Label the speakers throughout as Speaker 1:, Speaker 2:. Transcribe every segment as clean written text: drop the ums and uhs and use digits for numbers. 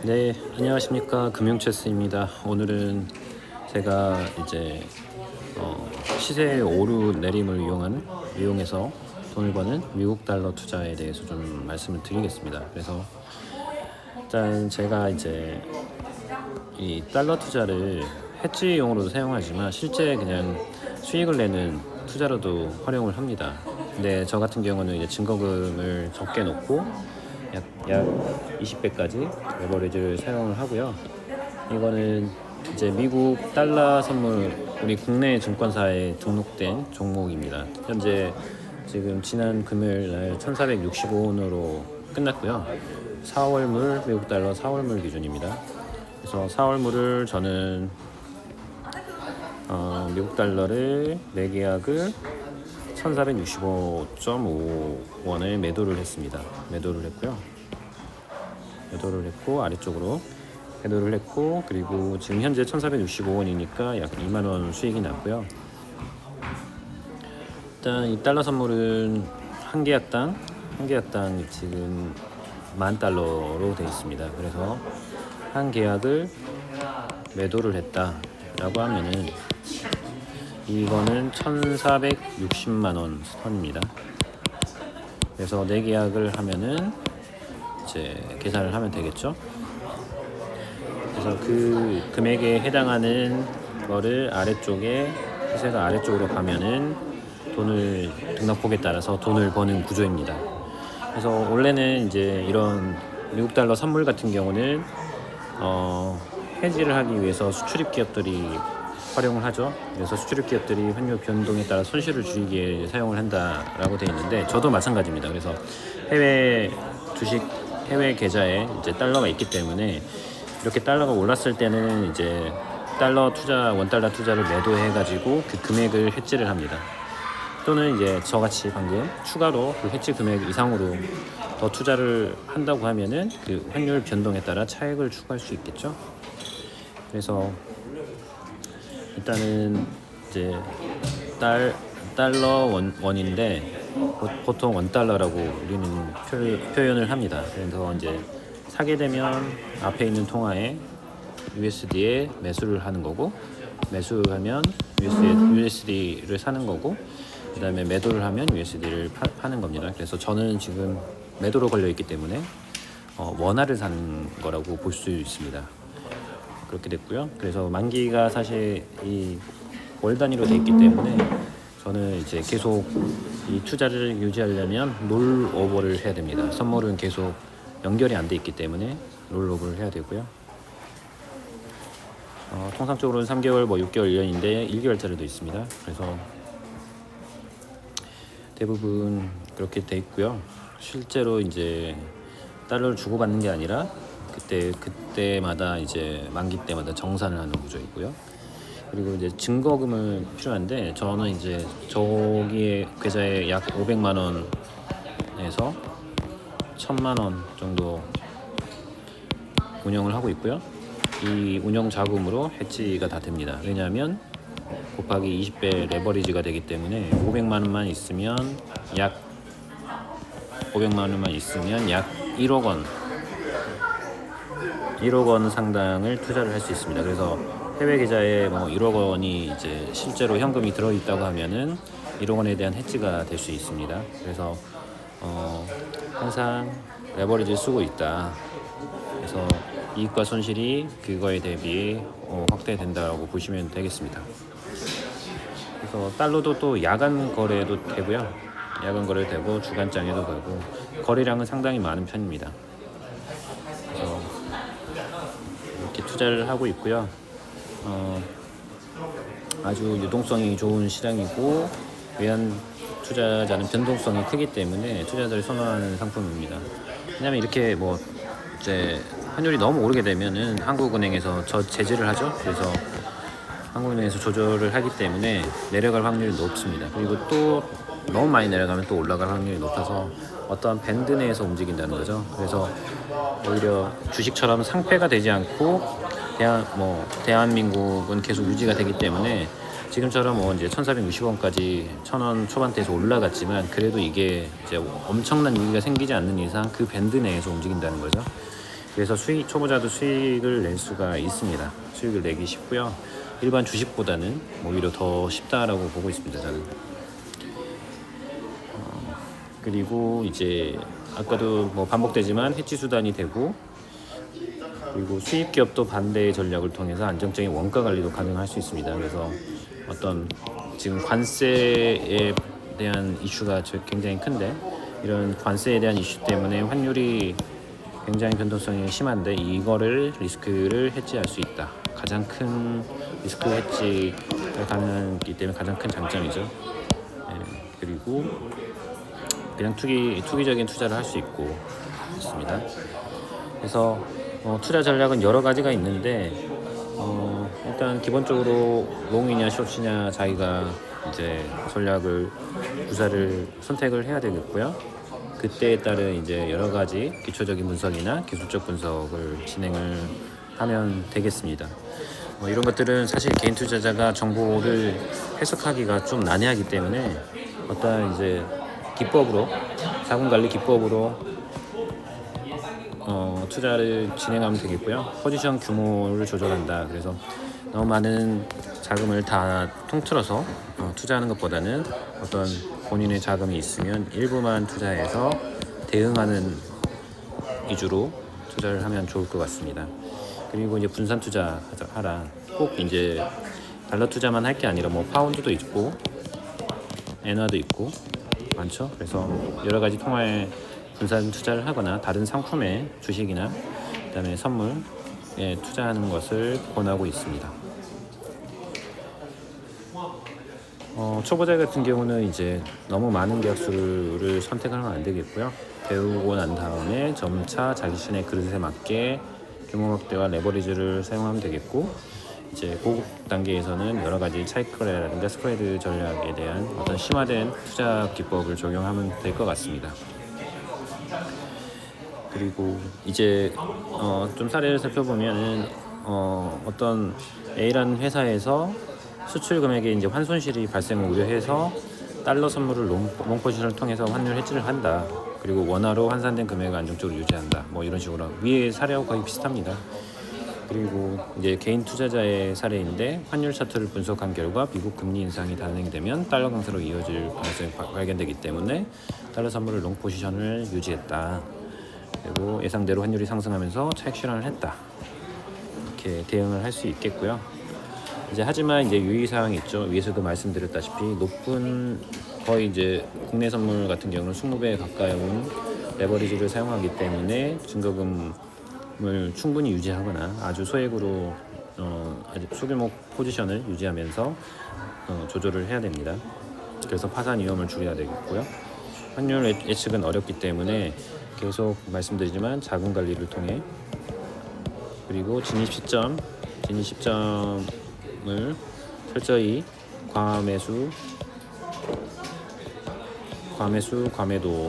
Speaker 1: 네, 안녕하십니까. 금융체스입니다. 오늘은 제가 이제 시세 오르 내림을 이용해서 돈을 버는 미국 달러 투자에 대해서 좀 말씀을 드리겠습니다. 그래서 일단 제가 이제 이 달러 투자를 해지용으로도 사용하지만 실제 그냥 수익을 내는 투자로도 활용을 합니다. 근데 저 같은 경우는 이제 증거금을 적게 놓고 약 20배까지 레버리지를 사용을 하고요. 이거는 이제 미국 달러 선물 우리 국내 증권사에 등록된 종목입니다. 현재 지금 지난 금요일 날 1465원으로 끝났고요. 4월물 미국 달러 4월물 기준입니다. 그래서 4월물을 저는 미국 달러를 매계약을 1465.5원에 매도를 했습니다. 매도를 했고 아래쪽으로 매도를 했고, 그리고 지금 현재 1465원이니까 약 2만원 수익이 났고요. 일단 이 달러 선물은 한 계약당 지금 $10,000로 되어 있습니다. 그래서 한 계약을 매도를 했다라고 하면은 이거는 1,460만원 선입니다. 그래서 4계약을 하면은 이제 계산을 하면 되겠죠. 그래서 그 금액에 해당하는 거를 아래쪽에 시세가 아래쪽으로 가면은 돈을 등락폭에 따라서 돈을 버는 구조입니다. 그래서 원래는 이제 이런 미국 달러 선물 같은 경우는 해지를 하기 위해서 수출입 기업들이 활용을 하죠. 그래서 수출입 기업들이 환율 변동에 따라 손실을 줄이기에 사용을 한다라고 되어 있는데, 저도 마찬가지입니다. 그래서 해외 계좌에 이제 달러가 있기 때문에 이렇게 달러가 올랐을 때는 이제 원달러 투자를 매도해가지고 그 금액을 해지를 합니다. 또는 이제 저같이 방금 추가로 그 해지 금액 이상으로 더 투자를 한다고 하면은 그 환율 변동에 따라 차익을 추가할 수 있겠죠. 그래서 일단은 이제 달러 원인데 보통 원달러라고 우리는 표현을 합니다. 그래서 이제 사게 되면 앞에 있는 통화에 USD에 매수를 하는 거고, 매수하면 USD를 사는 거고, 그 다음에 매도를 하면 USD를 파는 겁니다. 그래서 저는 지금 매도로 걸려 있기 때문에 원화를 사는 거라고 볼 수 있습니다. 그렇게 됐고요. 그래서 만기가 사실 이 월 단위로 돼 있기 때문에 저는 이제 계속 이 투자를 유지하려면 롤오버를 해야 됩니다. 선물은 계속 연결이 안 돼 있기 때문에 롤오버를 해야 되고요. 통상적으로는 3개월, 6개월, 1년인데 1개월짜리도 있습니다. 그래서 대부분 그렇게 돼 있고요. 실제로 이제 달러를 주고받는 게 아니라 그때마다 이제 만기 때마다 정산을 하는 구조이고요. 그리고 이제 증거금은 필요한데, 저는 이제 저기에 계좌에 약 500만 원에서 1,000만 원 정도 운영을 하고 있고요. 이 운영 자금으로 해지가 다 됩니다. 왜냐하면 곱하기 20배 레버리지가 되기 때문에 500만 원만 있으면 약 1억 원 상당을 투자를 할 수 있습니다. 그래서 해외 계좌에 1억 원이 이제 실제로 현금이 들어 있다고 하면은 1억 원에 대한 해지가 될 수 있습니다. 그래서 항상 레버리지를 쓰고 있다. 그래서 이익과 손실이 그거에 대비 확대된다고 보시면 되겠습니다. 그래서 달러도 또 야간 거래도 되고요. 야간 거래도 되고 주간장에도 되고 거래량은 상당히 많은 편입니다. 그래서 이렇게 투자를 하고 있고요. 아주 유동성이 좋은 시장이고 외환 투자자는 변동성이 크기 때문에 투자자들이 선호하는 상품입니다. 왜냐하면 이렇게 이제 환율이 너무 오르게 되면은 한국은행에서 제재를 하죠. 그래서 한국은행에서 조절을 하기 때문에 내려갈 확률이 높습니다. 그리고 또 너무 많이 내려가면 또 올라갈 확률이 높아서 어떠한 밴드 내에서 움직인다는 거죠. 그래서 오히려 주식처럼 상폐가 되지 않고 대한민국은 계속 유지가 되기 때문에 지금처럼 이제 1,460원까지 1,000원 초반대에서 올라갔지만, 그래도 이게 이제 엄청난 위기가 생기지 않는 이상 그 밴드 내에서 움직인다는 거죠. 그래서 초보자도 수익을 낼 수가 있습니다. 수익을 내기 쉽고요. 일반 주식보다는 오히려 더 쉽다라고 보고 있습니다, 저는. 그리고 이제 아까도 뭐 반복되지만 해지 수단이 되고, 그리고 수입 기업도 반대의 전략을 통해서 안정적인 원가 관리도 가능할 수 있습니다. 그래서 어떤 지금 관세에 대한 이슈가 굉장히 큰데, 이런 관세에 대한 이슈 때문에 환율이 굉장히 변동성이 심한데, 이거를 리스크를 해지할 수 있다. 가장 큰 리스크 해지가 가능하기 때문에 가장 큰 장점이죠. 그리고 그냥 투기적인 투자를 할 수 있고 있습니다. 그래서 투자 전략은 여러 가지가 있는데, 일단 기본적으로 롱이냐 숏이냐 자기가 이제 전략을 구사를 선택을 해야 되겠고요. 그때에 따른 이제 여러 가지 기초적인 분석이나 기술적 분석을 진행을 하면 되겠습니다. 이런 것들은 사실 개인 투자자가 정보를 해석하기가 좀 난해하기 때문에 어떤 이제 기법으로, 자금 관리 기법으로 투자를 진행하면 되겠고요. 포지션 규모를 조절한다. 그래서 너무 많은 자금을 다 통틀어서 투자하는 것보다는 어떤 본인의 자금이 있으면 일부만 투자해서 대응하는 위주로 투자를 하면 좋을 것 같습니다. 그리고 이제 분산 투자하라. 꼭 이제 달러 투자만 할 게 아니라 뭐 파운드도 있고 엔화도 있고 많죠. 그래서 여러 가지 통화에 분산 투자를 하거나 다른 상품에 주식이나 그다음에 선물에 투자하는 것을 권하고 있습니다. 초보자 같은 경우는 이제 너무 많은 계약수를 선택하면 안 되겠고요. 배우고 난 다음에 점차 자기 자신의 그릇에 맞게 규모 확대와 레버리지를 사용하면 되겠고, 이제 고급 단계에서는 여러 가지 차익거래라든가 스프레드 전략에 대한 어떤 심화된 투자 기법을 적용하면 될 것 같습니다. 그리고 이제 좀 사례를 살펴보면은 어떤 A라는 회사에서 수출 금액에 이제 환손실이 발생을 우려해서 달러 선물을 롱 포지션을 통해서 환율 해지를 한다. 그리고 원화로 환산된 금액을 안정적으로 유지한다. 뭐 이런 식으로 위의 사례하고 거의 비슷합니다. 그리고 이제 개인 투자자의 사례인데, 환율 차트를 분석한 결과 미국 금리 인상이 단행되면 달러 강세로 이어질 가능성이 발견되기 때문에 달러 선물을 롱 포지션을 유지했다. 그리고 예상대로 환율이 상승하면서 차익 실현을 했다. 이렇게 대응을 할 수 있겠고요. 하지만 이제 유의사항이 있죠. 위에서도 말씀드렸다시피 높은 거의 이제 국내 선물 같은 경우는 20배 가까운 레버리지를 사용하기 때문에 증거금을 충분히 유지하거나 아주 소액으로 아주 소규모 포지션을 유지하면서 조절을 해야 됩니다. 그래서 파산 위험을 줄여야 되겠고요. 환율 예측은 어렵기 때문에 계속 말씀드리지만 자금 관리를 통해, 그리고 진입 시점을 철저히 과매도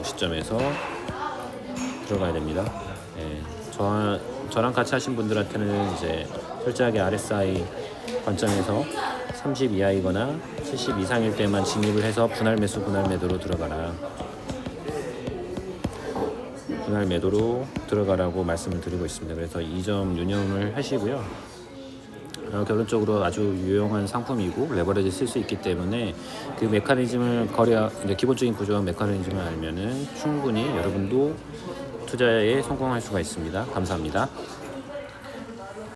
Speaker 1: 시점에서 들어가야 됩니다. 저랑 같이 하신 분들한테는 이제 철저하게 RSI 관점에서 30 이하이거나 70 이상일 때만 진입을 해서 분할 매도로 들어가라고 말씀을 드리고 있습니다. 그래서 이 점 유념을 하시고요. 결론적으로 아주 유용한 상품이고 레버리지 쓸 수 있기 때문에 그 메커니즘을 기본적인 구조와 메커니즘을 알면은 충분히 여러분도 투자에 성공할 수가 있습니다. 감사합니다.